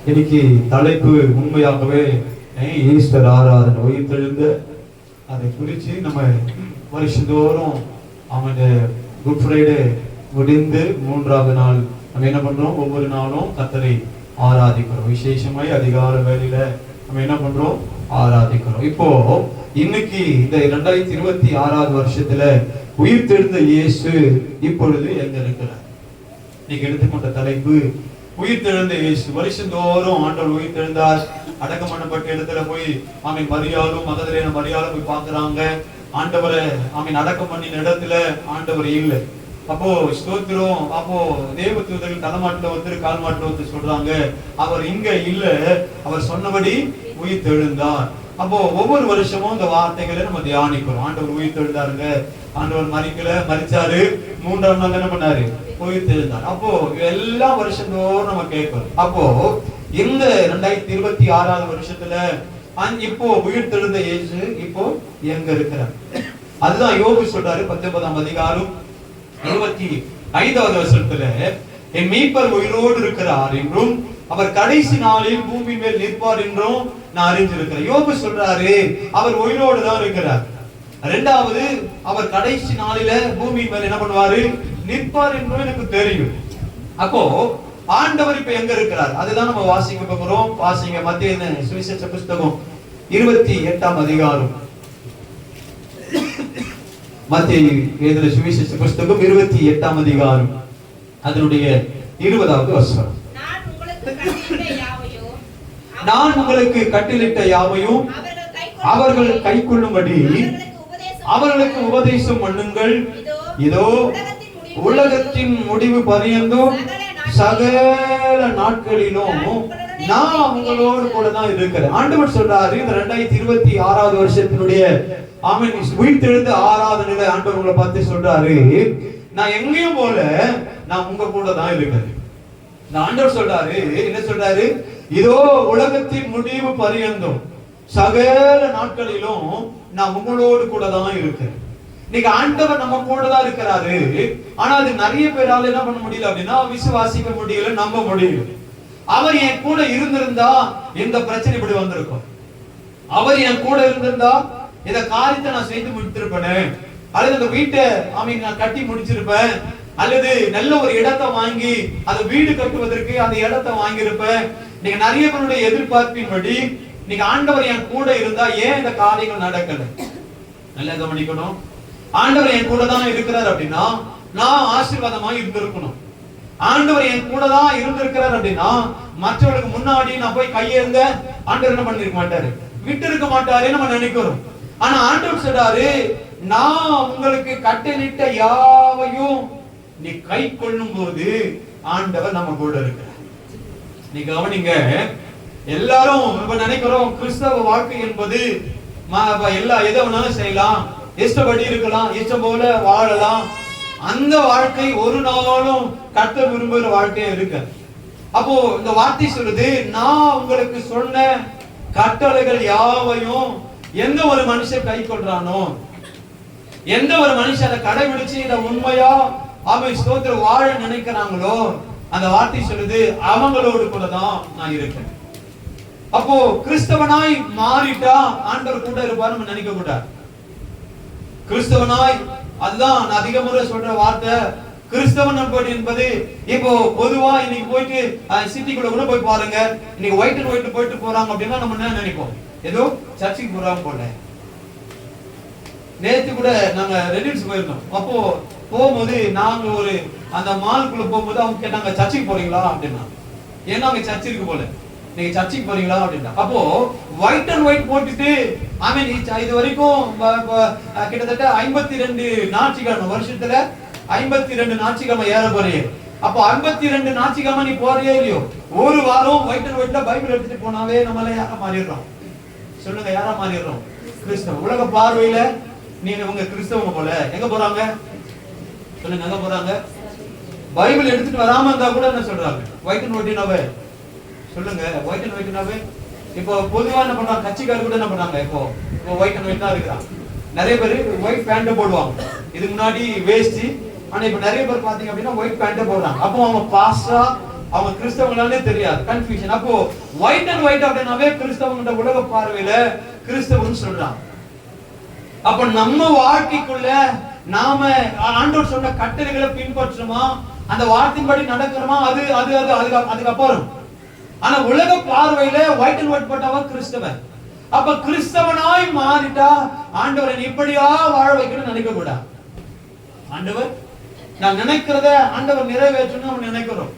இன்னைக்கு தலைப்பு உண்மையாகவே ஈஸ்டர் ஆராதனை, உயிர்த்தெழுந்த அதை குறித்து நம்ம வருஷந்தோறும் அவன் குட் ஃப்ரைடே முடிந்து 3வது நாள் நம்ம என்ன பண்றோம், ஒவ்வொரு நாளும் கர்த்தரை ஆராதிக்கிறோம். விசேஷமாய் அதிகால வேளையில நம்ம என்ன பண்றோம், ஆராதிக்கிறோம். இப்போ இன்னைக்கு இந்த 2026வது வருஷத்துல உயிர்த்தெழுந்த இயேசு இப்பொழுது எங்க இருக்கிறார்? இன்னைக்கு எடுத்துக்கொண்ட தலைப்பு உயிர்த்தெழுந்த இயேசு. வருஷந்தோறும் ஆண்டவர் உயிர்த்தெழுந்தார், அடக்கம் பண்ணப்பட்ட இடத்துல போய் ஆமீன் மரியாளும் மகதலேன மரியாளும் போய் பாக்குறாங்க. ஆண்டவரை ஆமீன் அடக்கம் பண்ணின இடத்துல ஆண்டவர் இல்லை. அப்போ ஸ்தோத்திரம். அப்போ தேவதூதர்கள் தலைமாட்டில் வந்து கால் மாட்டில் வந்து சொல்றாங்க, அவர் இங்க இல்ல, அவர் சொன்னபடி உயிர்த்தெழுந்தார். அப்போ ஒவ்வொரு வருஷமும் இந்த வார்த்தைகளை நம்ம தியானிக்கிறோம். ஆண்டவர் உயிர்த்தெழுந்தாருங்க, ஆண்டவர் மரிச்சாரு, 3ஆம் நாள் என்ன பண்ணாரு, உயிர்த்தெழுந்தார். அப்போ எல்லா வருஷத்தோறும் நம்ம கேட்கிறோம். அப்போ இந்த 2026வது வருஷத்துல இப்போ உயிர்த்தெழுந்த இயேசு இப்போ எங்க இருக்கிறார்? அதுதான் யோபு சொல்றாரு 19ஆம் அதிகாரம் 25வது வருஷத்துல, என் மீட்பர் உயிரோடு இருக்கிறார் என்றும் அவர் கடைசி நாளில் பூமி மேல் நிற்பார் என்றும் நான் அறிந்திருக்கிறேன். யோபு சொல்றாரு அவர் உயிரோடு தான் இருக்கிறார். 2வது அவர் கடைசி நாளில பூமி மேல் என்ன பண்ணுவாரு, நிற்பார் என்றும் எனக்கு தெரியும். அப்போ ஆண்டவர் இப்ப எங்க இருக்கிறார்? அதுதான் நம்ம வாசிக்க போகிறோம். வாசிங்க மத்தேயு சுவிசேஷ புஸ்தகம் 28ஆம் அதிகாரம். மத்தேயு எழுதின சுவிசேஷ புஸ்தகம் 28ஆம் அதிகாரம், அதனுடைய 20வது வசனம். நான் உங்களுக்கு கட்டளையிட்ட யாவையும் அவர்கள் கைக்கொள்ளும்படி அவர்களுக்கு உபதேசம் பண்ணுங்கள். இதோ உலகத்தின் முடிவு பரியந்தும் சகல நாட்களிலும் நான் உங்களோடு கூட தான் இருக்கிறேன். ஆண்டவர் சொல்றாரு இந்த 2026வது வருஷத்தினுடைய ஆமென் உயிர்த்தெழுந்த ஆராதனையில ஆண்டவர் உங்களை பார்த்து சொல்றாரு, நான் எங்கேயும் போல, நான் உங்க கூட தான் இருக்கிறேன். இந்த ஆண்டவர் சொல்றாரு, என்ன சொல்றாரு, இதோ உலகத்தின் முடிவு பரியந்தும் சகல நாட்களிலும் நான் உங்களோடு கூட தான் இருக்கிறேன். இன்னைக்கு ஆண்டவர் நம்ம கூட தான் இருக்கிறாரு. ஆனா அது நிறைய பேரால என்ன பண்ண முடியல அப்படின்னா, விசுவாசிக்க முடியல, நம்ப முடியல. அவர் என் கூட இருந்திருந்தா இந்த பிரச்சனை இப்படி வந்திருக்கும். அவர் என் கூட இருந்திருந்தா இந்த காரியத்தை நான் செய்து முடித்திருப்பேன், அல்லது இந்த வீட்டை நான் கட்டி முடிச்சிருப்பேன், அல்லது நல்ல ஒரு இடத்தை வாங்கி அந்த வீடு கட்டுவதற்கு அந்த இடத்தை வாங்கியிருப்பேன். நீங்க நிறைய பேருடைய எதிர்பார்ப்பின்படி நீங்க ஆண்டவர் என் கூட இருந்தா ஏன் இந்த காரியங்கள் நடக்கல? நல்லா கவனிக்கணும். ஆண்டவர் என் கூட தான் இருக்கிறார் அப்படின்னா நான் ஆசீர்வாதமா இருந்திருக்கணும். ஆண்டவர் என் கூட தான் இருந்திருக்கிறார் அப்படின்னா மற்றவர்களுக்கு முன்னாடி நான் போய் கையேந்த ஆண்டவர் என்ன பண்ணிருக்க மாட்டாரு, விட்டு இருக்க மாட்டாரு நம்ம நினைக்கிறோம். ஆனா ஆண்டவர் சொல்றாரு, நான் உங்களுக்கு கட்டளையிட்ட யாவையும் நீ கை கொள்ளும் போது ஆண்டவர் நம்ம கூட இருக்கிறார். நீ கவனிங்க. எல்லாரும் இப்ப நினைக்கிறோம் கிறிஸ்தவ வாழ்க்கை என்பது எல்லா எதை வேணாலும் செய்யலாம், இஷ்டப்படி இருக்கலாம், இஷ்டம் போல வாழலாம். அந்த வாழ்க்கை ஒரு நாளும் கர்த்தர் விரும்புகிற வாழ்க்கையா இருக்கு. அப்போ இந்த வார்த்தை சொல்லுது, நான் உங்களுக்கு சொன்ன கட்டளைகள் யாவையும் எந்த ஒரு மனுஷன் கை கொள்றானோ, எந்த ஒரு மனுஷன் அதை கடைபிடிச்சு இதை உண்மையா அவன் ஸ்தோத்திர வாழ நினைக்கிறாங்களோ, அந்த வார்த்தை சொல்லுது அவங்களோடு கூட தான் நான் இருக்கேன். அப்போ கிறிஸ்தவனாய் மாறிட்டா ஆண்டவர் கூட இருப்பார் நம்ம நினைக்க கூடாது. கிறிஸ்தவனாய், அதுதான் நான் அதிக முறை சொல்ற வார்த்தை, கிறிஸ்தவன் என்பது இப்போ பொதுவா இன்னைக்கு போயிட்டு சிட்டிக்குள்ள கூட போய் பாருங்க, இன்னைக்கு ஒயிட் அண்ட் ஒயிட் போயிட்டு போறாங்க அப்படின்னா நம்ம என்ன நினைப்போம், ஏதோ சர்ச்சுக்கு போறாங்க போல. நேத்து கூட நாங்க ரெடில்ஸ் போயிருந்தோம். அப்போ போகும்போது நாங்க ஒரு அந்த மாலுக்குள்ள போகும்போது அவங்க கேட்டாங்க, சர்ச்சுக்கு போறீங்களா அப்படின்னா. ஏன்னா அங்க சர்ச் இருக்கு போல, நீங்க சர்ச்சுக்கு போறீங்களா அப்படின்னா. அப்போ ஒயிட் அண்ட் ஒயிட் போட்டுட்டு இது வரைக்கும் கிட்டத்தட்ட 52 ஞாயிற்றுக்கிழமை, வருஷத்துல 52 ஞாயிற்றுக்கிழமை ஏற போறீங்க. அப்போ 52 ஞாயிற்றுக்கிழமை நீ போறியே இல்லையோ, ஒரு வாரம் ஒயிட் அண்ட் ஒயிட்ல பைபிள் எடுத்துட்டு போனாவே நம்மள யாரா மாறிடுறோம்? சொல்லுங்க, யாரா மாறிடுறோம்? கிறிஸ்தவ உலக பார்வையில நீங்க உங்க கிறிஸ்தவங்க போல. எங்க போறாங்க சொல்லுங்க, எங்க போறாங்க? பைபிள் எடுத்துட்டு வராம இருந்தா கூட என்ன சொல்றாங்க, ஒயிட் அண்ட் ஒயிட்னாவே. சொல்லுங்க, ஒயிட் அண்ட் ஒயிட்னாவே. இப்போ பொதுவா என்ன பண்றாங்க, கட்சிக்காரர் கூட என்ன பண்றாங்க, இப்போ ஒயிட் அண்ட் ஒயிட் தான் இருக்கிறாங்க. நிறைய பேர் ஒயிட் பேண்ட் போடுவாங்க, இதுக்கு முன்னாடி வேஸ்ட். ஆனா இப்ப நிறைய பேர் பாத்தீங்க அப்படின்னா ஒயிட் பேண்ட் போடுறாங்க. அப்போ அவங்க பாஸ்டா அவங்க கிறிஸ்தவங்களானே தெரியாது, கன்ஃபியூஷன். அப்போ ஒயிட் அண்ட் ஒயிட் அப்படின்னாவே கிறிஸ்தவங்க உலக பார்வையில கிறிஸ்தவன்னு சொல்றாங்க. அப்ப நம்ம வாழ்க்கைக்குள்ள நாம ஆண்டவர் சொன்ன கட்டளைகளை பின்பற்றுமா, அந்த வார்த்தையின்படி நடக்கிறோமா, அது அது அது அதுக்கப்புறம். ஆனா உலக பார்வையில ஒயிட் அண்ட் ஒயிட் போட்டவன் கிறிஸ்தவன். அப்ப கிறிஸ்தவனாய் மாறிட்டா ஆண்டவர் இப்படியா வாழ வைக்கணும்னு நினைக்க கூடாது. ஆண்டவர் நான் நினைக்கிறத ஆண்டவர் நிறைவேற்றணும்னு நம்ம நினைக்கிறோம்.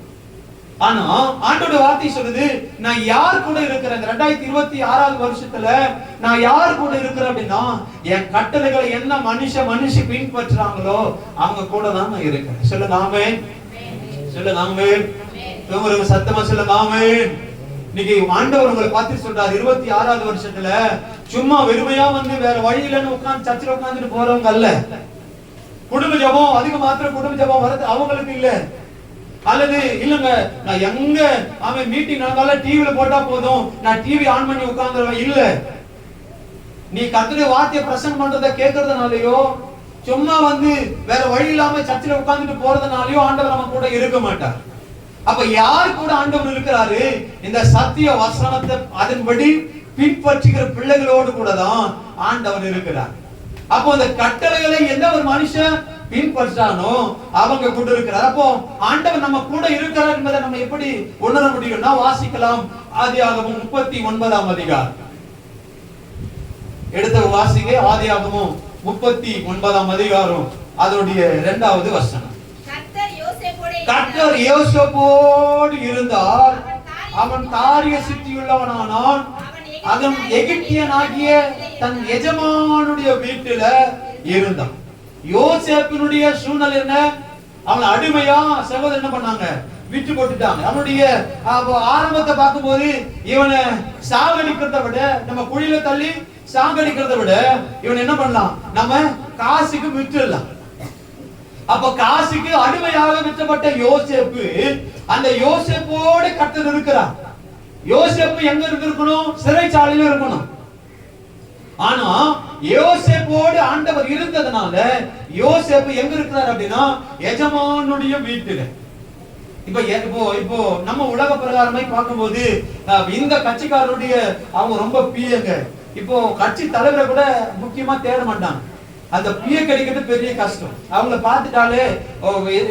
ஆனா ஆண்டோட வார்த்தை சொல்லுது, நான் யார் கூட இருக்கிறேன் 2026 வருஷத்துல நான் யார் கூட இருக்கிறேன் அப்படின்னா, என் கட்டளைகளை என்ன மனுஷி பின்பற்றுறாங்களோ அவங்க கூட தான் நான் இருக்கிறேன். சொல்லுங்க ஆமென், சொல்லுங்க ஆமென், சத்தமா சொல்லுங்க ஆமென். இன்னைக்கு ஆண்டவர் உங்களை பார்த்து சொல்றாரு, 26 வருஷத்துல சும்மா வெறுமையா வந்து வேற வழி இல்லைன்னு உட்கார்ந்து சர்ச்சில் உட்கார்ந்துட்டு போறவங்க அல்ல. குடும்ப ஜெபம் அதுக்கு மாத்திரம் குடும்ப ஜெபம் வரது அவங்களுக்கு இல்ல. அல்லது இல்லங்க நான் எங்க அவன் மீட்டிங் நடந்தாலும் டிவில போட்டா போதும் நான் டிவி ஆன் பண்ணி உட்கார்ந்துருவேன் இல்ல. நீ கர்த்தருடைய வார்த்தையை பிரசங்கம் பண்றத கேட்கறதுனாலயோ சும்மா வந்து வேற வழி இல்லாம சர்ச்சில் உட்கார்ந்துட்டு போறதுனாலயோ ஆண்டவர் நம்ம கூட இருக்க மாட்டார். அப்ப யார் கூட ஆண்டவர் இருக்கிறாரு, இந்த சத்திய வசனத்தை அதன்படி பின்பற்றுகிற பிள்ளைகளோடு கூட தான் ஆண்டவர் இருக்கிறார். அப்போ அந்த கட்டளைகளை எந்த ஒரு மனுஷன் பின்பற்றானோ அவங்க கூட இருக்கிறார். அப்போ ஆண்டவர் நம்ம கூட இருக்கிறார் என்பதை நம்ம எப்படி உணர முடியும்னா வாசிக்கலாம். ஆதியாகமம் 39ஆம் அதிகாரம் எடுத்த வாசிங்க. ஆதியாகமம் 39ஆம் அதிகாரம் அதனுடைய 2வது வசனம். கர்த்தர் யோசேப்போடு இருந்தார், அவன் காரிய சித்தியுள்ளவனானான், அவன் எகிப்தியனாகிய தன் எஜமானுடைய வீட்டில இருந்தான். யோசேப்பினுடைய சூழ்நிலை என்ன, அவன் அடிமையா சகோதரர் என்ன பண்ணாங்க, விட்டு போட்டுட்டாங்க. அவனுடைய ஆரம்பத்தை பார்க்கும்போது இவனை சாகடிக்கிறத விட, நம்ம குழியில தள்ளி சாகடிக்கிறத விட இவன் என்ன பண்ணலாம், நம்ம காசுக்கு விட்டுடலாம். அப்ப காசுக்கு அடிமையாக விற்றப்பட்ட யோசேப்பு, அந்த யோசேப்போடு கர்த்தர் இருக்கிறார். யோசேப்பு எங்க இருக்கணும், சிறைச்சாலையில இருக்கணும். ஆனா யோசேப்போடு ஆண்டவர் இருந்ததுனால யோசேப்பு எங்க இருக்கிறார் அப்படின்னா எஜமானுடைய வீட்டில. இப்போ நம்ம உலக பிரகாரமே பார்க்கும்போது இந்த கட்சிக்காரருடைய அவங்க ரொம்ப பிஏங்க. இப்போ கட்சி தலைவரை கூட முக்கியமா தேட மாட்டாங்க. அந்த பிஏ கிடைக்கிறது பெரிய கஷ்டம். அவங்கள பார்த்துட்டாலே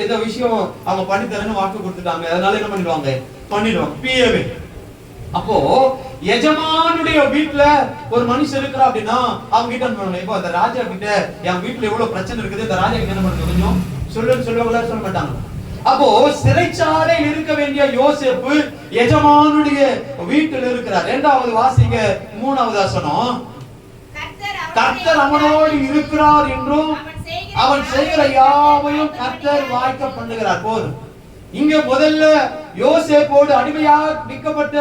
ஏதோ விஷயம் அவங்க பண்ணி தரேன்னு வாக்கு கொடுத்துட்டாங்க, அதனால என்ன பண்ணிடுவாங்க பிஏவே. அப்போ எஜமானுடைய வீட்டுல ஒரு மனுஷன் இருக்கிறா அப்படின்னா அவங்க கிட்ட இப்போ அந்த ராஜா கிட்ட என் வீட்டுல எவ்வளவு பிரச்சனை இருக்குது, இந்த ராஜா கிட்ட என்ன பண்ணுறது கொஞ்சம் சொல்லுவாங்களா, சொல்ல மாட்டாங்க. அப்போ சிறைச்சாலையில் இருக்க வேண்டிய யோசேப்பு எஜமானுடைய வீட்டில் இருக்கிறார். 2வது வாசிங்க 3வது வசனம். கர்த்தர் அவனோடு இருக்கிறார் என்றும் அவன் செய்கிற யாவையும் கர்த்தர் வாய்க்க பண்ணுகிறார். போதும். இங்க முதல்ல யோசேப்போடு அடிமையாக விற்கப்பட்ட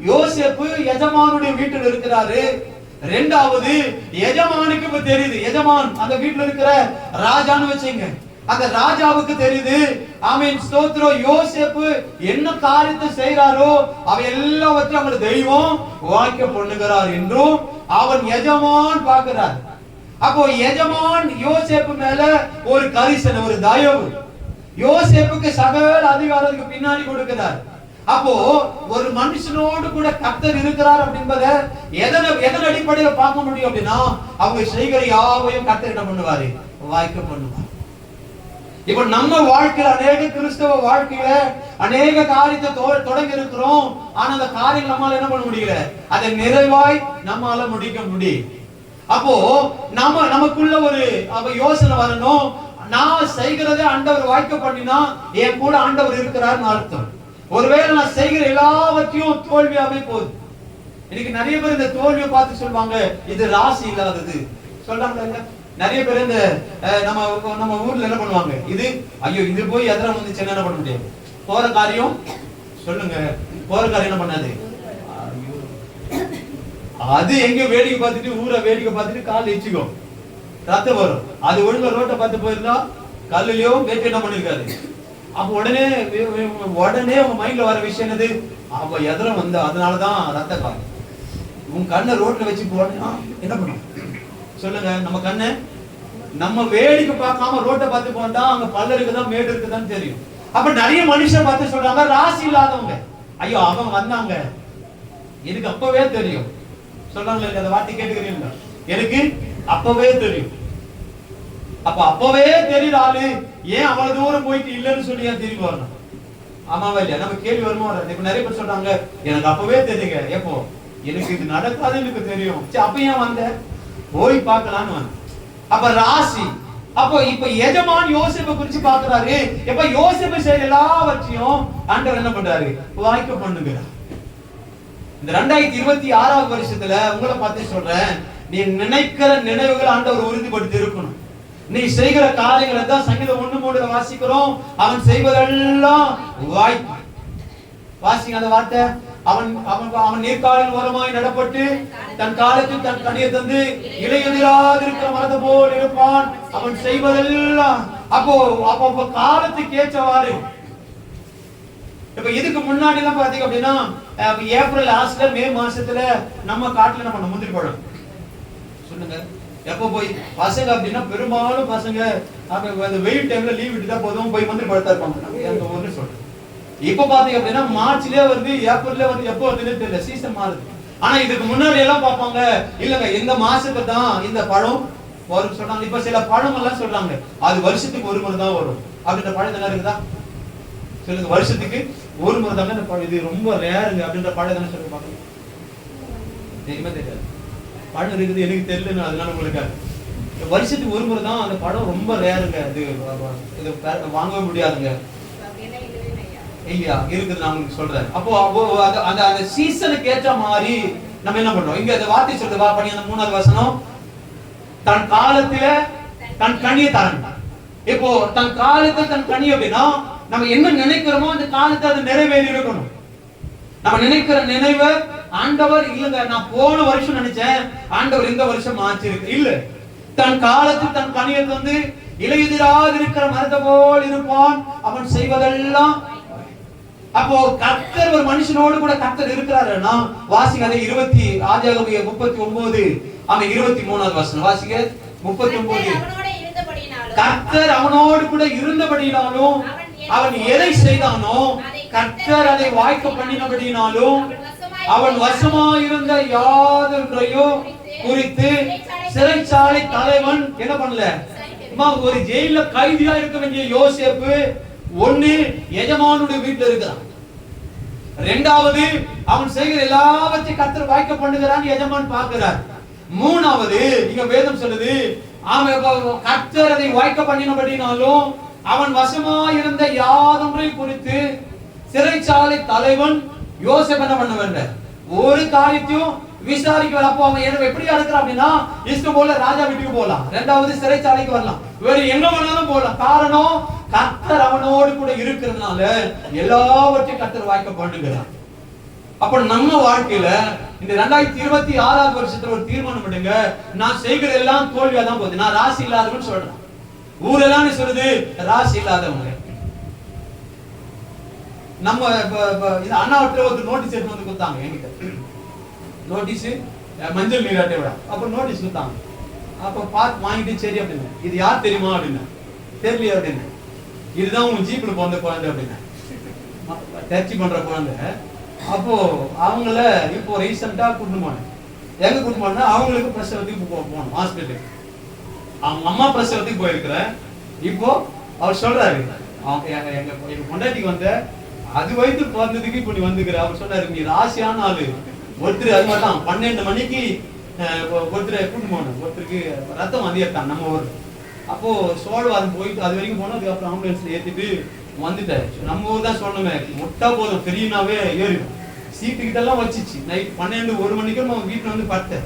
யோசேப்பு எஜமானுடைய வீட்டில் இருக்கிறாரு. 2வது எஜமானுக்கு இப்ப தெரியுது, எஜமான் அந்த வீட்டுல இருக்கிற ராஜான்னு வச்சுங்க, அந்த ராஜாவுக்கு தெரியுது, ஆமென் ஸ்தோத்திரம், யோசேப்பு என்ன காரியத்தை செய்யறாரோ அவ எல்லாவற்றையும் அவங்க தெய்வம் வாய்க்க பண்ணுகிறார் என்றும் அவன் எஜமான் பார்க்கிறார். அப்போ எஜமான் யோசேப்பு மேல ஒரு கரிசனை, ஒரு தயவு, யோசேப்புக்கு சகல அதிகாரத்துக்கு பின்னாடி கொடுக்கிறார். அப்போ ஒரு மனுஷனோடு கூட கர்த்தர் இருக்கிறார் அப்படின்றத எதன் அடிப்படையில பார்க்க முடியும் அப்படின்னா அவங்க செய்கிற யாவையும் கர்த்தர் என்ன பண்ணுவாரு, வாய்க்க பண்ணுவார். இப்ப நம்ம வாழ்க்கையில அநேக கிறிஸ்தவ வாழ்க்கையில அநேக காரியத்தை தொடங்கி இருக்கிறோம். ஆனா அந்த காரியம் நம்மால என்ன பண்ண முடியல, அதை நிறைவாய் நம்மால முடிக்க முடியும். அப்போ நமக்குள்ள ஒரு யோசனை வரணும், நான் செய்கிறதே ஆண்டவர் வாய்க்க பண்ணினா என் கூட ஆண்டவர் இருக்கிறார்னு அர்த்தம். ஒருவேளை நான் செய்கிற எல்லாவற்றையும் தோல்வியாவே போகுது. இன்னைக்கு நிறைய பேர் இந்த தோல்வியை பார்த்து சொல்லுவாங்க இது ராசி இல்லாதது சொல்றாங்க. நிறைய பேர் இந்த நம்ம ஊர்ல என்ன பண்ணுவாங்க, இது ஐயோ இது போய் எதிர வந்துச்சு என்ன பண்ண முடியாது, போற காரியம் சொல்லுங்க, போற காரியம் என்ன பண்ணாது, அது எங்க வேடிக்கை பார்த்துட்டு ஊரை வேடிக்கை பார்த்துட்டு கால் எச்சிக்கோ ரத்தம் வரும். அது ஒழுங்கா ரோட்டை பார்த்து போயிருந்தா கல்லுலயோ வேட்டி என்ன பண்ணிருக்காரு. அப்ப உடனே உங்க மைண்ட்ல வர விஷயம் என்னது, அவ எதிர வந்தா அதனாலதான் ரத்த கால். உங்க கண்ணை ரோட்ல வச்சு போனா என்ன பண்ணும் சொல்லுங்க. நம்ம கண்ணு நம்ம வேடிக்கை பார்க்காம ரோட்டை பார்த்து போனா அங்க பல்ல இருக்குதான் மேடு இருக்குதான்னு தெரியும். அப்ப நிறைய மனுஷன் பார்த்து சொல்றாங்க ராசி இல்லாதவங்க, ஐயோ அவங்க வந்தாங்க எனக்கு அப்பவே தெரியும் சொல்றாங்களே, அந்த வார்த்தை கேட்டுக்கிறீங்களா? எனக்கு அப்பவே தெரியும். அப்ப அப்பவே தெரியுற ஆளு ஏன் அவ்வளவு தூரம் போயிட்டு இல்லைன்னு சொல்லி ஏன் திரும்பி வரணும்? ஆமாவா இல்லையா? நம்ம கேள்வி வருமா வராது? இப்ப நிறைய பேர் சொல்றாங்க எனக்கு அப்பவே தெரியுங்க. எப்போ? எனக்கு இது நடக்காது எனக்கு தெரியும். அப்ப ஏன் வந்த? போய் பார்க்கலான்னு வந்த. அப்ப ராசி. அப்போ இப்ப எஜமான் யோசேப்பை குறிச்சு பாக்குறாரு. எப்ப யோசேப்பு செய்யற எல்லாவற்றையும் ஆண்டவர் என்ன பண்றாரு? வாய்க்க பண்ணுகிறார். இந்த 2026 வருஷத்துல உங்களை பார்த்து சொல்றேன், நீ நினைக்கிற நினைவுகள் ஆண்டவர் உறுதிப்படுத்தி இருக்கணும். நீ செய்கிற காரியங்களை தான் சங்கீதம் 1:3 வாசிக்கிறோம். அவன் செய்வதெல்லாம் வாய்ப்பு. வாசிங்க அந்த வார்த்தை. அவன் அவன் அவன் நீர்க்காலில் ஓரமாய் நடப்பட்டு தன் காலத்தில் தன் கனியை தந்து இலையுதிராக இருக்கிற மரத்தை போல் இருப்பான். அவன் செய்வதெல்லாம் அப்போ காலத்துக்கு ஏற்றவாறு. இப்ப இதுக்கு முன்னாடி எல்லாம் பாத்தீங்க அப்படின்னா ஏப்ரல் லாஸ்ட்ல மே மாசத்துல நம்ம காட்டுல நம்ம முந்திரி பழம் சொல்லுங்க. எப்ப போய் பசங்க அப்படின்னா பெரும்பாலும் பசங்க அந்த வெயில் டைம்ல லீவ் விட்டுட்டா போதும் போய் முந்திரி பழத்தா இருப்பாங்க எங்க ஊர்ல சொல்றேன். இப்ப பாத்தீங்க அப்படின்னா மார்ச்லயே வருது, ஏப்ரல்ல வந்து எப்போ வருதுன்னு தெரியல, சீசன் மாறுது. ஆனா இதுக்கு முன்னாடி எல்லாம் பார்ப்பாங்க இல்லங்க இந்த மாசத்துக்கு தான் இந்த பழம் வரும் சொல்றாங்க. இப்ப சில பழம் எல்லாம் சொல்றாங்க அது வருஷத்துக்கு ஒரு முறை தான் வரும் அப்படின்ற பழம் தானே இருக்குதா சொல்லுங்க. வருஷத்துக்கு ஒரு முறை தாங்க இந்த பழம், இது ரொம்ப ரேருங்க அப்படின்ற பழம் தானே சொல்லுங்க பாருங்க. தெரியுமா தெரியாது? பழம் இருக்குது எனக்கு தெரியல, அதனால உங்களுக்கு வருஷத்துக்கு ஒரு முறை தான் அந்த பழம் ரொம்ப ரேருங்க, இது வாங்கவே முடியாதுங்க ஐயா இருக்குது. நான் உங்களுக்கு சொல்றேன். அப்போ அந்த அந்த சீசனுக்கு ஏற்ற மாதிரி நம்ம என்ன பண்றோம்? இங்க அந்த வார்த்தை சொல்றது வா பண்ணி அந்த 3வது வசனம், தன் காலத்துல தன் கனியை தரணும். இப்போ தன் காலத்துல தன் கனி அப்படின்னா நம்ம என்ன நினைக்கிறோமோ அந்த காலத்துல அது நிறைவேறி இருக்கணும். நம்ம நினைக்கிற நினைவு ஆண்டவர் இல்லங்க நான் போன வருஷம் நினைச்சேன் ஆண்டவர் இந்த வருஷம் மாற்றி இருக்கு இல்ல. தன் காலத்தில் தன் கனியை தந்து இலையுதிராக இருக்கிற மரத்தை போல் இருப்பான். அவன் செய்வதெல்லாம். அப்போ கர்த்தர் ஒரு மனுஷனோடு கூட கர்த்தர் இருக்கிறாருன்னா வாசிங்க அதை 39 அவன் 23வது வசனம் வாசிங்க. 39 கர்த்தர் அவனோடு கூட இருந்தபடினாலும் அவன் எதை செய்தானோ கர்த்தர் அதை வாய்க்க பண்ணினபடினாலும் அவன் வசமா இருந்த யாதொன்றையும் குறித்து சிறைச்சாலை தலைவன் என்ன பண்ணல. ஒரு ஜெயில கைதியா இருக்க வேண்டிய யோசேப்பு ஒண்ணு எஜமானுடைய வீட்டுல இருக்கிறான். 2வது அவன் செய்கிற எல்லாவற்றையும் கர்த்தர் வாய்க்க பண்ணுகிறான் எஜமான் பார்க்கிறார். 3வது இங்க வேதம் சொல்லுது கர்த்தர் அதை வாய்க்க பண்ணினபடினாலும் அவன் வசமா இருந்த யாதொன்றையும் குறித்து சிறைச்சாலை தலைவன் யோசேப்பு என்ன பண்ண வேண்டாம் ஒரு காரியத்தையும் விசாரிக்க. அப்போ அவன் எப்படி இருக்கிறான் அப்படின்னா இஷ்டம் போல ராஜா வீட்டுக்கு போகலாம், 2வது சிறைச்சாலைக்கு வரலாம், வேற எங்க வேணாலும் போகலாம். காரணம் கர்த்தர் அவனோடு கூட இருக்கிறதுனால எல்லாவற்றையும் கர்த்தர் வாய்க்க பண்ணுகிறார். அப்ப நம்ம வாழ்க்கையில இந்த 2026 வருஷத்துல ஒரு தீர்மானம் பண்ணுங்க, நான் செய்கிற எல்லாம் தோல்வியா தான் போகுது, நான் ராசி இல்லாதவன்னு சொல்றேன். ஊரெல்லாம் சொல்லுது ராசி இல்லாதவங்க. நம்ம அண்ணாவட்டில் ஒரு நோட்டீஸ் எடுத்து வந்து கொடுத்தாங்க என்கிட்ட. நோட்டீஸ் மஞ்சள் நீராட்டை விட அப்ப நோட்டீஸ் கொடுத்தாங்க. அப்ப பார்த்து வாங்கிட்டு சரி அப்படின்னு இது யார் தெரியுமா அப்படின்னு தெரியலையே அப்படின்னு இதுதான் உங்க ஜீப்ல போன குழந்தை அப்படின்னு டர்ச்சி பண்ற குழந்தை. அப்போ அவங்கள இப்போ ரீசெண்டா கூட்டு போனேன். எங்க கூட்டு போனா அவங்களுக்கு பிரசவத்துக்கு போனோம் ஹாஸ்பிட்டலுக்கு. அவங்க அம்மா பிரசவத்துக்கு போயிருக்கிறேன். இப்போ அவர் சொல்றாரு எங்க பொண்டாட்டிக்கு வந்த அது வயது பிறந்ததுக்கு இப்ப நீ வந்துக்கிற. அவர் சொன்னாரு நீ ராசியான ஆளு. ஒருத்தர் அது மாதிரிதான் 12 மணிக்கு ஒருத்தர் கூட்டு போனேன். ஒருத்தருக்கு ரத்தம் வந்திருக்கான் நம்ம ஊர். அப்போ சோழவாதம் போயிட்டு அது வரைக்கும் போனோம். அதுக்கப்புறம் ஆம்புலன்ஸ்ல ஏத்திட்டு வந்துட்டேன். நம்ம ஊர் தான் சொன்னோமே முட்டா போதும் பெரியனாவே ஏறிடும். சீட்டு கிட்ட எல்லாம் வச்சிச்சு. நைட் 12-1 மணிக்கு நம்ம வீட்டுல வந்து பட்டேன்.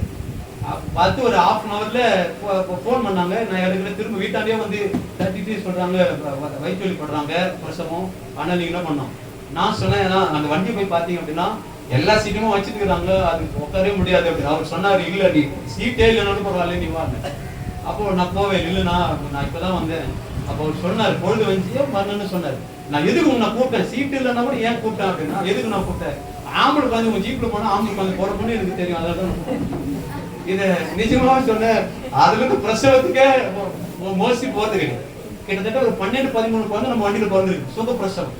பார்த்து ஒரு 1/2 an hourல போன் பண்ணாங்க. நான் எடுக்கிற திரும்ப வீட்டாண்டே வந்து தட்டிட்டு சொல்றாங்க வயிற்று படுறாங்க பிரசவம். ஆனா நீங்க என்ன பண்ணோம் நான் சொன்னேன் அந்த வண்டி போய் பாத்தீங்க அப்படின்னா எல்லா சீட்டுமே வச்சுட்டு இருக்காங்க, அது உட்காரவே முடியாது அப்படின்னு. அவர் சொன்னாரு இல்ல நீ சீட்டே இல்லைன்னு பரவாயில்ல நீ வாங்க. அப்போ நான் போவேன் இல்லைண்ணா நான் இப்பதான் வந்தேன். அப்போ அவர் சொன்னாரு பொழுது வந்து வரணும்னு சொன்னாரு. நான் எதுக்கு உன்னை கூப்பிட்டேன் சீட்டு இல்லைன்னா கூட ஏன் கூப்பிட்டேன் அப்படின்னா எதுக்கு நான் கூப்பிட்டேன் ஆம்பளுக்கு வந்து உங்க ஜீப்ல போனா ஆம்பளுக்கு வந்து போற பொண்ணு எனக்கு தெரியும். அதான் இத நிஜமா சொன்னேன். அதுல இருந்து பிரசவத்துக்கே மோஸ்ட்லி போறது கிடையாது. கிட்டத்தட்ட ஒரு 12-13 குழந்தை நம்ம வண்டியில பிறந்திருக்கு, சுகப்பிரசவம்.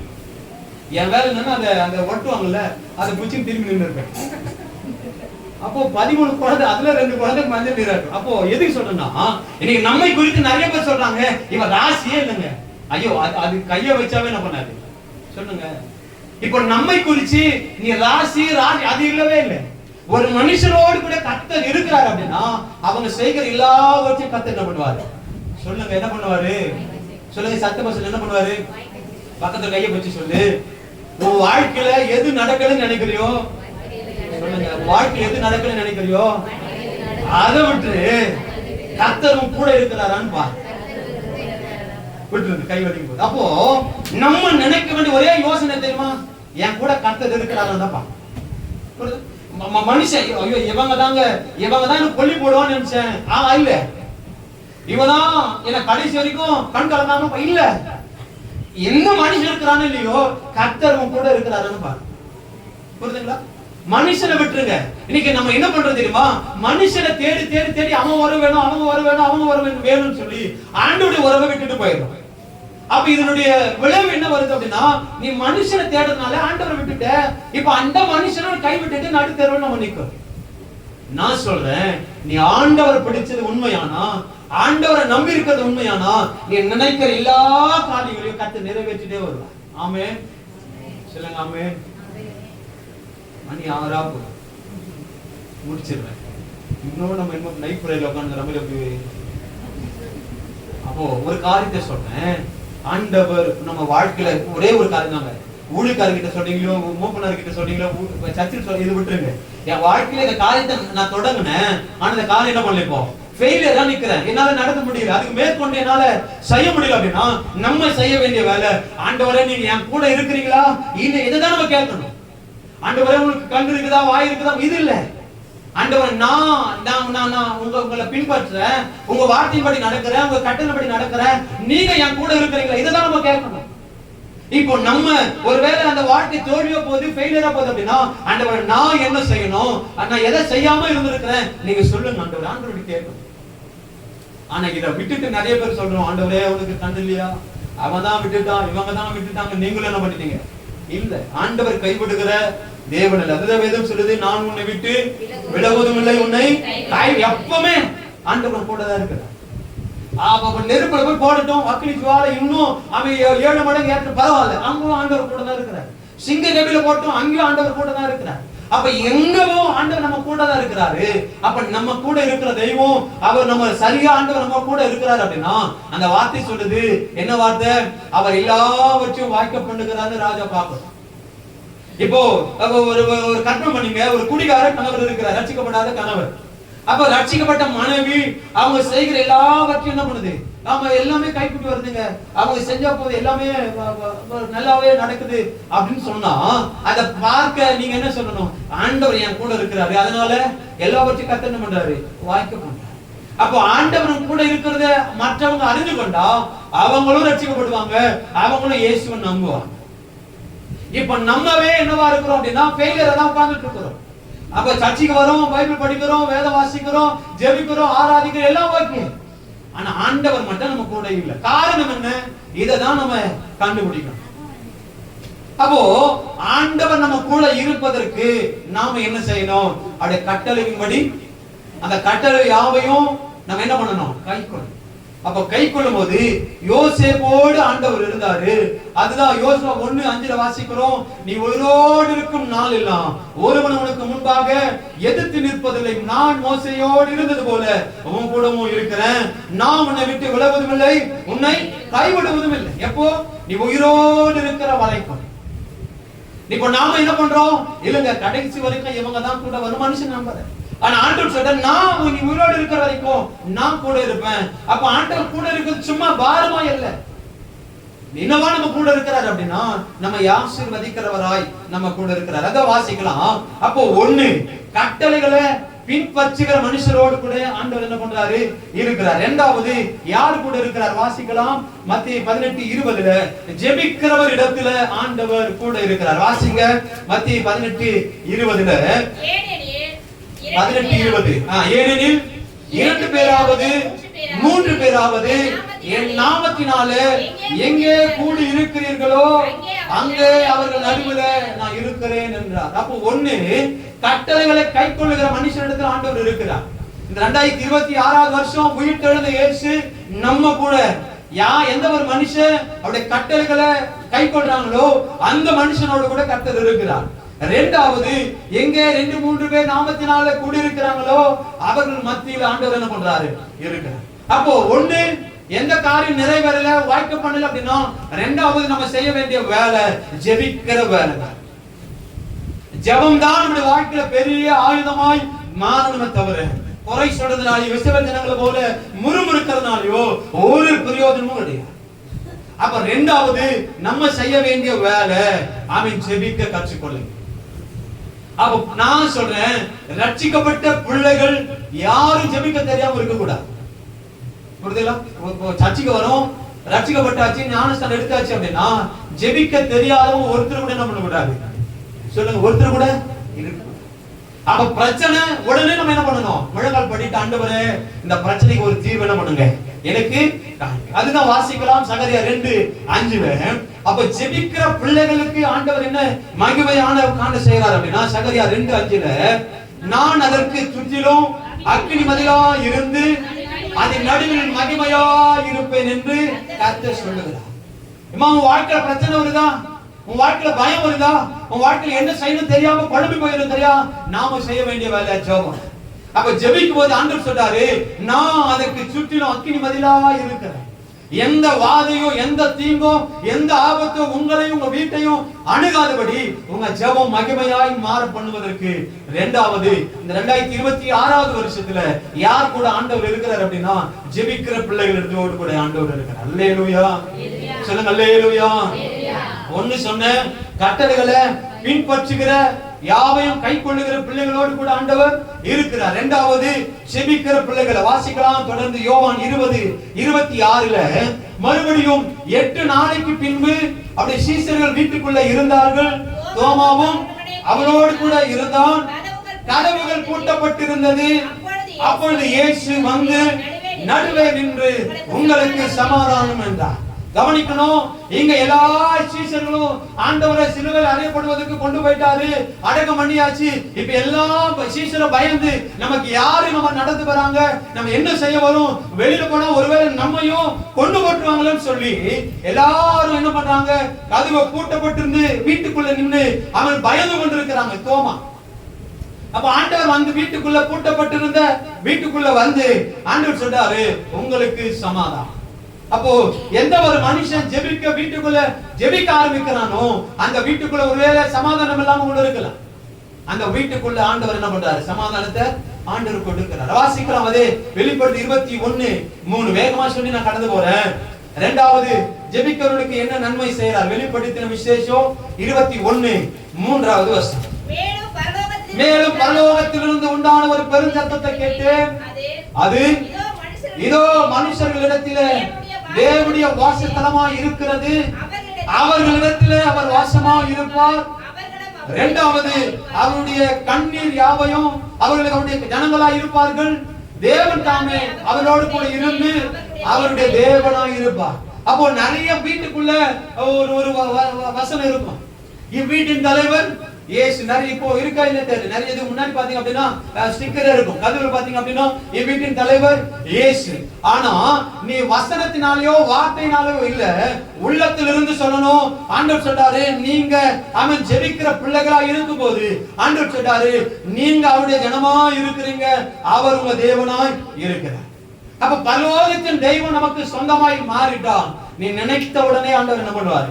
என் வேலை என்னன்னா அந்த ஒட்டுவாங்கல்ல அதை பிடிச்சி திரும்பி நின்று இருப்பேன். அப்போ 13 குழந்தை, அதுல 2 குழந்தை மஞ்சள் நீராட்டும். அப்போ எதுக்கு சொல்றேன்னா, இன்னைக்கு நம்மை குறித்து நிறைய பேர் சொல்றாங்க இவன் ராசியே இல்லைங்க. ஐயோ அது கைய வச்சாவே என்ன பண்ணாது சொல்லுங்க. இப்போ நம்மை குறிச்சு நீ ராசி அது இல்லவே இல்லை. ஒரு மனுஷனோடு கூட கர்த்தர் இருக்கிறார் அப்படின்னா அவங்க செய்கிற எல்லாவற்றையும் கர்த்தர் என்ன பண்ணுவாரு சொல்லுங்க. என்ன பண்ணுவாரு சொல்லுங்க, சத்தமா சொல்லு. என்ன பண்ணுவாரு? பக்கத்துல கையை வச்சு சொல்லு. உன் வாழ்க்கையில எது நடக்கலன்னு நினைக்கிறியோ சொல்லுங்க, வாழ்க்கை எது நடக்கலன்னு நினைக்கிறியோ அதை விட்டு கர்த்தரும் கூட இருக்கிறாரான்னு பாரு. விட்டு கை வலிக்கும் போது அப்போ நம்ம நினைக்க வேண்டிய ஒரே யோசனை தெரியுமா, என் கூட கர்த்தர் இருக்கிறாரான்னு. மனுஷன் ஐயோ இவங்க தான் கொல்லி போடுவான்னு நினைச்சேன், இல்ல இவதான் என்ன கடைசி வரைக்கும் கண் கலந்தாம இல்ல. எந்த மனுஷன் இருக்கிறான்னு இல்லையோ கர்த்தர் கூட இருக்கிறாருன்னு பாரு. புரியுதுங்களா? மனுஷனை விட்டுருங்க. இன்னைக்கு நம்ம என்ன பண்றது தெரியுமா, மனுஷனை தேடி தேடி தேடி அவன் வர வேணும் அவங்க வர வேணும் அவங்க வர வேணும்னு சொல்லி ஆண்டவருடைய உறவை விட்டுட்டு போயிடும். அப்ப இதனுடைய விளைவு என்ன வருது அப்படின்னா, நீ மனுஷனை தேடுறதுனால ஆண்டவரை விட்டுட்ட. இப்ப அந்த மனுஷனை கை விட்டுட்டு நடுத்தருவில் நம்ம நிற்கும். நான் சொல்றேன், நீ ஆண்டவர் பிடிச்சது உண்மையானா, ஆண்டவரை நம்பி இருக்கிறது உண்மையானா, நீ நினைக்கிற எல்லா காரியங்களையும் கர்த்தர் நிறைவேற்றிட்டே வருவார். ஆமென் சொல்லுங்க. ஆமென். மணி 6 முடிச்சிருவேன். இன்னும் நம்ம நைட் பிரேயர்ல உட்கார்ந்து நம்மளுக்கு அப்போ ஒரு காரியத்தை சொல்றேன். ஆண்டவர் நம்ம வாழ்க்கையில ஒரே ஒரு காரியம் தாங்க. ஊழியக்காரர்கிட்ட சொல்றீங்களோ, மூப்பனார்கிட்ட சொல்றீங்களோ, சர்ச்சில் இது விட்டுருங்க. என் வாழ்க்கையில இந்த காரியத்தை நான் தொடங்கினேன், ஆனா இந்த காரியம் என்ன பண்ணல, இப்போ ஃபெயிலியரா நிக்கிறேன், என்னால நடக்க முடியல, அதுக்கு மேற்கொண்டு என்னால செய்ய முடியல அப்படின்னா நம்ம செய்ய வேண்டிய வேலை, ஆண்டவரே நீங்க என் கூட இருக்கிறீங்களா, இதுதான் நம்ம கேட்கணும். ஆண்டவரே உங்களுக்கு கண் இருக்குதா, வாய் இருக்குதா, இது இல்ல. ஆண்டவரே நான் உங்களை பின்பற்றுறேன், உங்க வார்த்தையின்படி நடக்கிறேன், உங்க கட்டளைப்படி நடக்கிறேன், நீங்க என் கூட இருக்கிறீங்களா, இதைதான் நம்ம கேட்கணும். இப்போ நம்ம ஒருவேளை அந்த வாழ்க்கை தோல்வியோ போகுது, ஃபெயிலியரா போகுது அப்படின்னா ஆண்டவரே நான் என்ன செய்யணும், நான் எதை செய்யாம இருந்திருக்கிறேன் நீங்க சொல்லுங்க ஆண்டவரே. ஆண்டவரே கேட்கணும். ஆனா இதை விட்டுட்டு நிறைய பேர் சொல்றோம், ஆண்டவரே உனக்கு கண்டு இல்லையா, அவன் தான் விட்டுட்டான், இவங்க தான் விட்டுட்டாங்க, நீங்களும் என்ன பண்ணிட்டீங்க. இல்ல, ஆண்டவர் கைவிடுகிற தேவன் அல்ல. அதுதான் வேதம் சொல்லுது, நான் உன்னை விட்டு விலகுவதும் இல்லை, உன்னை எப்பவுமே ஆண்டவர் கூட தான் இருக்கிறார். நெருப்புல போய் போடட்டும், அக்னி ஜுவாலை இன்னும் அவன் 7 மடங்கு ஏற்ற பரவாயில்ல, அங்கும் ஆண்டவர் கூட தான் இருக்கிறார். சிங்க கபில போட்டோம், அங்கேயும் ஆண்டவர் கூட தான் இருக்கிறார். அப்ப எங்கவோ ஆண்டவர் நம்ம கூட தான் இருக்கிறாரு. அப்ப நம்ம கூட இருக்கிற தெய்வம், அவர் நம்ம சரியா ஆண்டவர் நம்ம கூட இருக்கிறார் அப்படின்னா அந்த வார்த்தை சொல்லுது, என்ன வார்த்தை, அவர் எல்லாவற்றையும் வாய்க்க பண்ணுகிறாரு ராஜா பார்க்கணும். இப்போ ஒரு கற்பனை பண்ணீங்க, ஒரு குடிகார கணவர் இருக்கிறார், ரட்சிக்கப்படாத கணவர். அப்ப ரட்சிக்கப்பட்ட மனைவி அவங்க செய்கிற எல்லாவற்றையும் என்ன பண்ணுது, நாம எல்லாமே கைக்குட்டி வருதுங்க, அவங்க செஞ்ச போது எல்லாமே நல்லாவே நடக்குது அப்படின்னு சொன்னா அதை பார்க்க நீங்க என்ன சொல்லணும், ஆண்டவர் என் கூட இருக்கிறாரு, அதனால எல்லாவற்றையும் கர்த்தர் என்ன பண்றாரு, வாய்க்க பண்றாரு. அப்போ ஆண்டவர் கூட இருக்கிறத மற்றவங்க அறிந்து கொண்டா அவங்களும் ரட்சிக்கப்படுவாங்க, அவங்களும் இயேசுவை நம்புவாங்க. இப்ப நம்மவே என்னவா இருக்கிறோம் அப்படின்னா ஃபெயிலியரா தான் உட்கார்ந்துட்டு இருக்கிறோம். அப்ப சர்ச்சுக்கு வரோம், பைபிள் படிக்கிறோம், வேதம் வாசிக்கிறோம், ஜெபிக்கிறோம், ஆராதிக்கிறோம், எல்லாம் ஓகே. ஆனா ஆண்டவர் மட்டும் நம்ம கூட இல்ல. காரணம் என்ன, இததான் நம்ம கண்டுபிடிக்கணும். அப்போ ஆண்டவர் நம்ம கூட இருப்பதற்கு நாம என்ன செய்யணும், அவருடைய கட்டளையின்படி அந்த கட்டளை யாவையும் நம்ம என்ன பண்ணணும், கைக்கொள்ளணும். அப்ப கை கொள்ளும் போது யோசேப்போடு ஆண்டவர் இருந்தாரு. அதுதான் யோசுவா 1:5 வாசிக்கிறோம், நீ உயிரோடு இருக்கும் நாள் எல்லாம் ஒருவன் உனக்கு முன்பாக எதிர்த்து நிற்பதில்லை, நான் மோசேயோடு இருந்தது போல உன் கூடவும் இருக்கிறேன், நான் உன்னை விட்டு விலகுவதும் இல்லை, உன்னை கைவிடுவதும் இல்லை. எப்போ, நீ உயிரோடு இருக்கிற வரைக்கும். இப்ப நாம என்ன பண்றோம், இல்லங்க கடைசி வரைக்கும் இவங்க தான் கூட வரும் மனுஷன் நம்புறேன். ஆனா ஆண்டவர் சொல்ற, நான் நீ உயிரோடு இருக்கிற வரைக்கும் நான் கூட இருப்பேன். அப்ப ஆண்டவர் கூட இருக்கிறது சும்மா பாரமா இல்ல, என்னவா நம்ம கூட இருக்கிறார் அப்படின்னா நம்ம ஆசீர்வதிக்கிறவராய் நம்ம கூட இருக்கிறார். அத வாசிக்கலாம். அப்போ 1 கட்டளைகளை பின்பற்றுகிற மனுஷரோடு கூட ஆண்டவர் என்ன பண்றாரு, இருக்கிறார். 2வது யார் கூட இருக்கிறார், வாசிக்கலாம். மத்தேயு 18:20 ஜெபிக்கிறவர் இடத்துல ஆண்டவர் கூட இருக்கிறார். வாசிங்க மத்தேயு 18:20 18:20 ஏனெனில் 2 பேராவது 3 பேராவது என் நாமத்தினாலே எங்கே கூடி இருக்கிறீர்களோ அங்கே அவர்கள் நடுவில் நான் இருக்கிறேன் என்றார். அப்போ ஒண்ணு, கட்டளைகளை கைக்கொள்ளுகிற மனுஷனிடத்தில் ஆண்டவர் இருக்கிறார். இந்த 2026 வருஷம் உயிர்த்தெழுந்த இயேசு நம்ம கூட எந்த ஒரு மனுஷன் அவருடைய கட்டளைகளை கைக்கொள்றாங்களோ அந்த மனுஷனோட கூட கர்த்தர் இருக்கிறார். இரண்டாவது, எங்கே 2-3 பேர் நாமத்தினால கூடியிருக்கிறாங்களோ அவர்கள் மத்தியில் ஆண்டவர் என்ன பண்றாரு? இருக்கிறார். அப்போ ஒண்ணு, எந்த காரியம் நிறைவேறல, வாய்க்க பண்ணல அப்படின்னா இரண்டாவது நம்ம செய்ய வேண்டிய வேலை ஜெபிக்கிற வேலை. ஜெபம் தான் நம்முடைய வாழ்க்கையில பெரிய ஆயுதமாய் மாறணுமே தவிர குறை சொல்றதுனாலயோ விசுவாச ஜனங்களை போல முறுமுறுக்கிறதுனாலயோ ஒரு பிரயோஜனமும் கிடையாது. அப்ப இரண்டாவது நம்ம செய்ய வேண்டிய வேலை ஜெபிக்க கற்றுக்கொள்ளுங்க. அப்ப நான் சொல்றேன், ரட்சிக்கப்பட்ட பிள்ளைகள் யாரும் ஜெபிக்க தெரியாம இருக்க கூடாது. புரியுதுங்களா? சர்ச்சுக்கு வரும், ரட்சிக்கப்பட்டாச்சு, ஞானஸ்தானம் எடுத்தாச்சு அப்படின்னா ஜெபிக்க தெரியாதவங்க ஒருத்தர் கூட என்ன பண்ண கூடாது? சொல்லுங்க, ஒருத்தர் கூட இருக்கு. அப்ப பிரச்சனை உடனே நம்ம என்ன பண்ணணும்? முழங்கால் படிட்டு, ஆண்டவரே இந்த பிரச்சனைக்கு ஒரு தீர்வு என்ன பண்ணுங்க எனக்கு. அதுதான் வாசிக்கலாம் சகரியா 2:5. அப்ப ஜெபிக்கிற பிள்ளைகளுக்கு ஆண்டவர் என்ன மகிமையான காண்ட செய்யறார் அப்படின்னா சகரியா 2:5, நான் அதற்கு சுற்றிலும் அக்கினி மதிலா இருந்து அதன் நடுவில் மகிமையா இருப்பேன் என்று கர்த்தர் சொல்லுகிறார். உன் வாழ்க்கையில பிரச்சனை வருதா? உன் வாழ்க்கையில பயம் வருதா? உன் வாழ்க்கையில என்ன செய்யணும் தெரியாம குழம்பி போயிடும் தெரியா? நாம செய்ய வேண்டிய வேலை ஜெபம். அப்ப ஜெபிக்கும் போது ஆண்டவர் சொல்றாரு, நான் அதற்கு சுற்றிலும் அக்கினி மதிலா இருக்கிறேன். எந்த வாதையும் எந்த தீங்கும் எந்த ஆபத்தும் உங்களையும் உங்க வீட்டையும் அணுகாதபடி உங்க ஜெபம் மகிமையாய் மாற பண்ணுவதற்கு. இரண்டாவது, இந்த 2026 வருஷத்துல யார் கூட ஆண்டவர் இருக்கிறார் அப்படின்னா ஜெபிக்கிற பிள்ளைகளோடு கூட ஆண்டவர் இருக்கிறார். அல்லேலூயா சொல்லுங்க, அல்லேலூயா. ஒன்னு சொன்ன, கட்டளைகளை பின்பற்றுகிற யாவையும் கை கொள்ளுகிற பிள்ளைகளோடு கூட ஆண்டவர் இருக்கிறார். இரண்டாவது, செபிக்கிற பிள்ளைகளை வாசிக்கலாம் தொடர்ந்து. யோவான் 20:26 மறுபடியும் 8 நாளைக்கு பின்பு அவருடைய சீஷர்கள் வீட்டுக்குள்ள இருந்தார்கள். தோமாவும் அவரோடு கூட இருந்தான். கதவுகள் பூட்டப்பட்டிருந்தது. அப்பொழுது இயேசு வந்து நடுவே நின்று உங்களுக்கு சமாதானம் என்றார். கவனிக்கணும், இங்க எல்லா சீஷர்களும் ஆண்டவரை சிலுவையில் அறையப்படுவதற்கு கொண்டு போயிட்டாரு, அடக்கம் பண்ணியாச்சு. இப்ப எல்லா சீஷரும் பயந்து நமக்கு யாரு நம்ம நடந்து வராங்க, நம்ம என்ன செய்ய வரும், வெளியில போனா ஒருவேளை நம்மையும் கொண்டு போட்டுருவாங்களன்னு சொல்லி எல்லாரும் என்ன பண்றாங்க? கதவு பூட்டப்பட்டிருந்து வீட்டுக்குள்ள நின்று அவன் பயந்து கொண்டிருக்கிறாங்க. தோமா அப்ப ஆண்டவர் வந்து வீட்டுக்குள்ள பூட்டப்பட்டிருந்த வீட்டுக்குள்ள வந்து ஆண்டவர் சொல்றாரு, உங்களுக்கு சமாதானம். அப்போ எந்த ஒரு மனுஷன் வீட்டுக்குள்ள ஜெபிக்க ஆரம்பிக்கிறானோ அந்த வீட்டுக்குள்ள ஒருவேளை சமாதானம் இல்லாம கூட இருக்கலாம். அந்த வீட்டுக்குள்ள ஆண்டவர் என்ன பண்றாரு? சமாதானத்தை ஆண்டவர் கொடுக்கிறார். வாசிக்கலாம், அதே வெளிப்படுத்தி 21:3. வேகமா சொல்லி நான் கடந்து போறேன். இரண்டாவது, ஜெபிக்கிறவர்களுக்கு என்ன நன்மை செய்யறார்? வெளிப்படுத்தின விசேஷம் 21:3 வசனம். மேலும் பரலோகத்திலிருந்து உண்டான ஒரு பெருஞ்சத்தத்தை கேட்டேன். அது இதோ மனுஷர்களிடத்திலே தேவனுடைய வாசஸ்தலமாய் இருக்கிறது, அவர்களிடத்திலே அவர் வாசமாய் இருப்பார். இரண்டாவது, அவருடைய கண்ணீர் யாவையும் அவர்களுக்கு அவருடைய ஜனங்களாய் இருப்பார்கள். தேவன் தாமே அவரோடு கூட இருந்து அவருடைய தேவனாய் இருப்பார். அப்போ நிறைய வீட்டுக்குள்ள ஒரு வசனம் இருக்கும். இவ்வீட்டின் தலைவர் இயேசு. நிறைய இப்போ இருக்கா இல்ல தெரியல. நிறைய இதுக்கு முன்னாடி பாத்தீங்க அப்படின்னா ஸ்டிக்கர் இருக்கும். கதவுல பாத்தீங்க அப்படின்னா இவ்வீட்டின் தலைவர் இயேசு. ஆனா நீ வசனத்தினாலயோ வார்த்தையினாலயோ இல்ல, உள்ளத்திலிருந்து சொல்லணும். ஆண்டவர் சொல்றாரு, நீங்க அவன் ஜெபிக்கிற பிள்ளைகளா இருக்கும் போது ஆண்டவர் சொல்றாரு, நீங்க அவருடைய ஜனமா இருக்கிறீங்க, அவர் உங்க தேவனாய் இருக்கிறார். அப்ப பரலோகத்தின் தெய்வம் நமக்கு சொந்தமாய் மாறிட்டான். நீ நினைத்த உடனே ஆண்டவர் என்ன பண்ணுவாரு?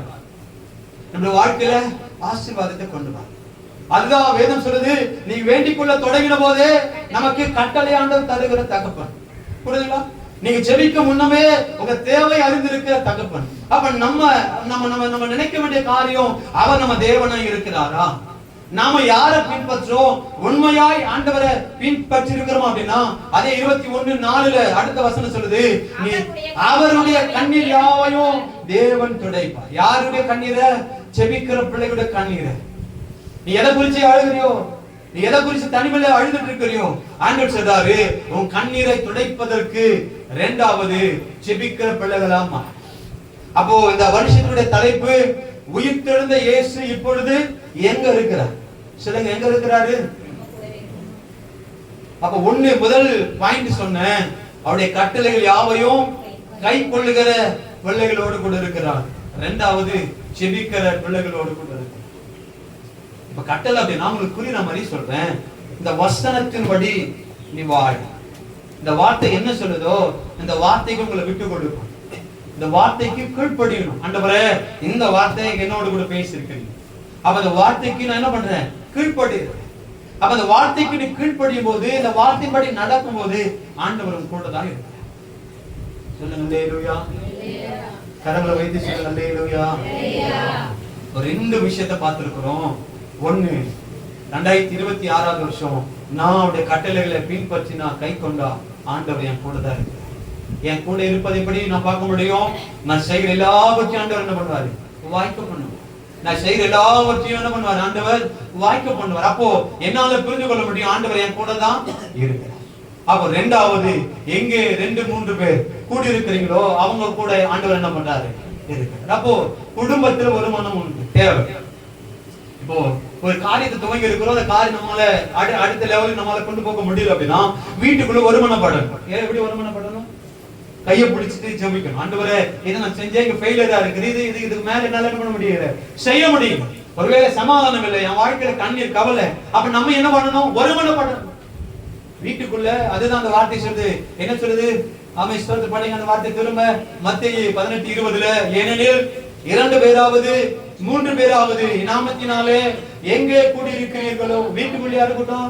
நம்முடைய வாழ்க்கையில ஆசீர்வாதத்தை கொண்டு வா. அதுதான் வேதம் சொல்லுது, நீ வேண்டிக் கொள்ள தொடங்கின போதே நமக்கு கட்டளை ஆண்டவர் தருகிற தகப்பன். புரியுதுங்களா? நீங்க ஜெபிக்க முன்னமே உங்க தேவை அறிந்திருக்கிற தகப்பன். அப்ப நம்ம நினைக்க வேண்டிய காரியம், அவர் நம்ம தேவனாய் இருக்கிறாரா? நாம யாரை பின்பற்றோம்? உண்மையாய் ஆண்டவரை பின்பற்றி இருக்கிறோம் அப்படின்னா அதே 21:4 அடுத்த வசனம் சொல்லுது, நீ அவருடைய கண்ணீர் யாவையும் தேவன் துடைப்பார். யாருடைய கண்ணீரை? ஜெபிக்கிற பிள்ளைகளுடைய கண்ணீரை. நீ எதை குறிச்சு அழுகிறியோ, நீ எதை குறிச்சு தனிமையில அழுதுட்டு இருக்கிறியோ, ஆண்டவர் சொல்றாரு, உன் கண்ணீரை துடைப்பதற்கு இரண்டாவது ஜெபிக்கிற பிள்ளைகளாமா. அப்போ இந்த வருஷத்துடைய தலைப்பு உயிர்த்தெழுந்த இயேசு இப்பொழுது எங்க இருக்கிறார்? சொல்லுங்க, எங்க இருக்கிறாரு? அப்ப ஒண்ணு முதல் பாயிண்ட் சொன்னேன், அவருடைய கட்டளைகள் யாவையும் கை கொள்ளுகிற பிள்ளைகளோடு கூட இருக்கிறார். இரண்டாவது ஜெபிக்கிற பிள்ளைகளோடு கூட இருக்கிறார். இப்ப கட்டளை அப்படி நான் உங்களுக்கு புரியுற மாதிரி சொல்றேன். இந்த வசனத்தின்படி நீ வாழ். இந்த வார்த்தை என்ன சொல்லுதோ இந்த வார்த்தைக்கு உங்களை விட்டு கொடுக்கும். இந்த வார்த்தைக்கு கீழ்ப்படியணும். ஆண்டவரே, இந்த வார்த்தையை என்னோடு கூட பேசியிருக்கீங்க, அப்ப அந்த வார்த்தைக்கு நான் என்ன பண்றேன்? கீழ்ப்படிறேன். அப்ப அந்த வார்த்தைக்கு நீ கீழ்ப்படியும் போது, இந்த வார்த்தையின்படி நடக்கும் போது ஆண்டவரும் கூட தான் இருக்கிறார். சொல்லுங்க அல்லேலூயா. கரங்களை வைத்து சொல்லுங்க அல்லேலூயா. ஒரு ரெண்டு விஷயத்தை பார்த்திருக்கிறோம். ஒண்ணு, 2026 வருஷம் நான் அவருடைய கட்டளைகளை பின்பற்றி நான் கை கொண்டா ஆண்டவர் என் கூட தான் இருக்கிறார். என் கூட இருப்பதை எப்படி நான் பார்க்க முடியும்? நான் செய்கிற எல்லாவற்றையும் ஆண்டவர் என்ன பண்ணுவாரு? வாய்க்க பண்ணுவார். நான் செய்கிற எல்லாவற்றையும் என்ன பண்ணுவார்? ஆண்டவர் வாய்க்க பண்ணுவார். அப்போ என்னால புரிந்து கொள்ள முடியும், ஆண்டவர் என் கூட தான் இருக்கிறார். அப்போ ரெண்டாவது, எங்கே 2-3 பேர் கூடி இருக்கிறீங்களோ அவங்க கூட ஆண்டவர் என்ன பண்றாரு? இருக்கிறார். அப்போ குடும்பத்துல ஒரு மனம் உண்டு, தேவை. இப்போ ஒரு காரியத்தை துவங்கி இருக்கிறோம், அந்த காரியம் நம்மளால அடுத்த லெவலுக்கு நம்மளால கொண்டு போக முடியல அப்படின்னா வீட்டுக்குள்ள ஒருமனப்படணும். எப்படி ஒருமனப்படணும்? கையை பிடிச்சிட்டு ஜெபிக்கணும். ஆண்டவரே, இதை நான் செஞ்சேன், இங்க ஃபெயிலியரா இருக்குது, இதுக்கு மேல என்னால என்ன பண்ண முடியல, செய்ய முடியும். ஒருவேளை சமாதானம் இல்லை, என் வாழ்க்கையில கண்ணீர், கவலை, அப்ப நம்ம என்ன பண்ணணும்? ஒருமனப்படணும் வீட்டுக்குள்ள. அதுதான் அந்த வார்த்தை சொல்லுது. என்ன சொல்லுது? ஆமை ஸ்தோத்திரம் பண்ணுங்க. அந்த வார்த்தை திரும்ப மத்தேயு 18:20, ஏனெனில் 2 பேராவது 3 பேராவது நாமத்தினாலே எங்கே கூடி இருக்கிறீர்களோ, வீட்டுக்குள்ளேயா இருக்கட்டும்,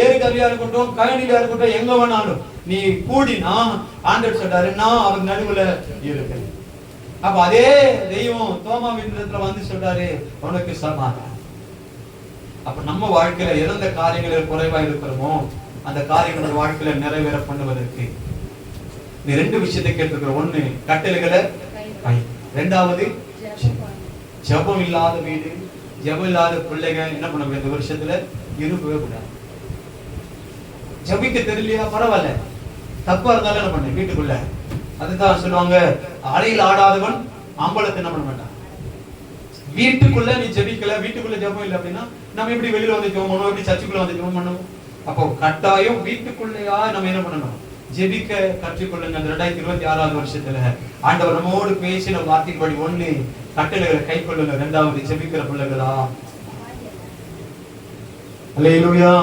ஏரிகரையா இருக்கட்டும், கழனியா இருக்கட்டும், எங்க வேணாலும் நீ கூடினா ஆண்டவர் சொல்றாரு, நான் அவர் நடுவுல இருக்கிறேன். அப்ப அதே தெய்வம் தோமாவின் இடத்துல வந்து சொல்றாரு, உனக்கு சமாதானம். அப்ப நம்ம வாழ்க்கையில எந்த காரியங்களில் குறைவா இருக்கிறோமோ அந்த காரியங்கள் வாழ்க்கையில நிறைவேற பண்ணுவதற்கு நீ 2 விஷயத்தை கேட்டிருக்கிற. ஒண்ணு, கட்டளைகளை கை. இரண்டாவது, ஜெபம் இல்லாத வீடு, ஜெபம் இல்லாத பிள்ளைங்க என்ன பண்ண முடியாது? இந்த வருஷத்துல இருக்கவே கூடாது. ஜெபிக்க தெரியலையா? பரவாயில்ல, தப்பா இருந்தாலும் என்ன பண்ணு வீட்டுக்குள்ள. அதுதான் சொல்லுவாங்க, அறையில் ஆடாதவன் அம்பலத்தை என்ன பண்ண மாட்டான். வீட்டுக்குள்ள நீ ஜெபிக்கல, வீட்டுக்குள்ள ஜெபம் இல்லை அப்படின்னா நம்ம எப்படி வெளியில வந்து ஜெபம் பண்ணுவோம்? எப்படி சர்ச்சுக்குள்ள வந்து ஜெபம் பண்ணுவோம்? அப்போ கட்டாயம் வீட்டுக்குள்ளேயா நம்ம என்ன பண்ணணும்? ஜெபிக்க கற்றுக்கொள்ளுங்க. அந்த 2026 வருஷத்துல ஆண்டவர் நம்மோடு பேசின வார்த்தைப்படி, ஒண்ணு, கட்டளைகளை கை கொள்ளுங்க. இரண்டாவது, ஜெபிக்கிற பிள்ளைகளா. அல்லேலூயா.